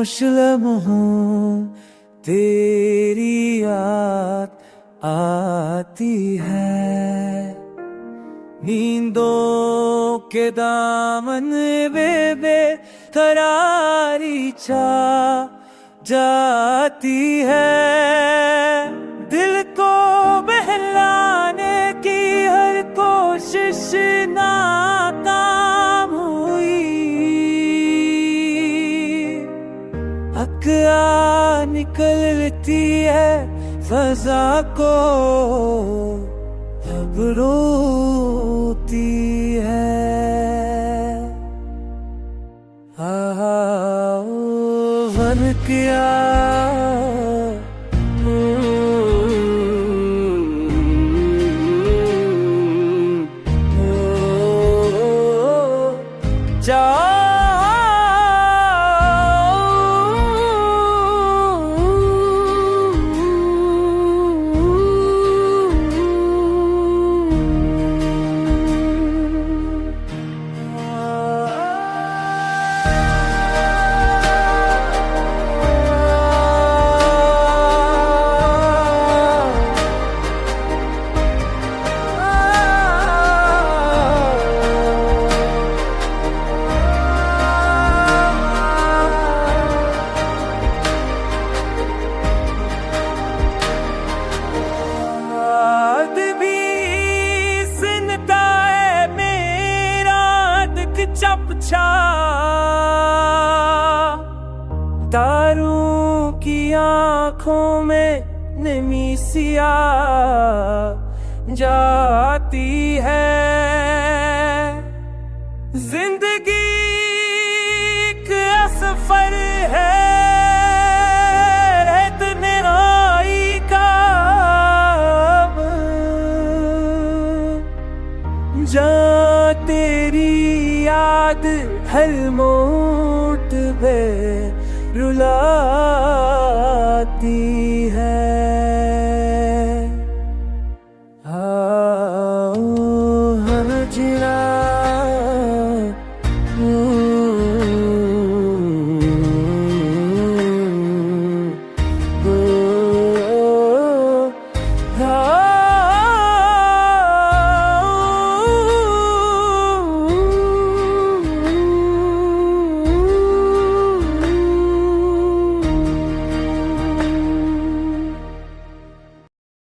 खामोश लम्हों तेरी याद आती है। नींदों के दामन बे तरारी छा जाती है। दिल को बहलाने की हर कोशिश नाकाम हुई। अक्या निकलती है फजा को अब रोती है। वन किया चपचा दारू की आंखों में नमीसिया जाती है। जिंदगी का सफर है तन्हाई का जा तेरी याद हर मोड़ पे रुलाती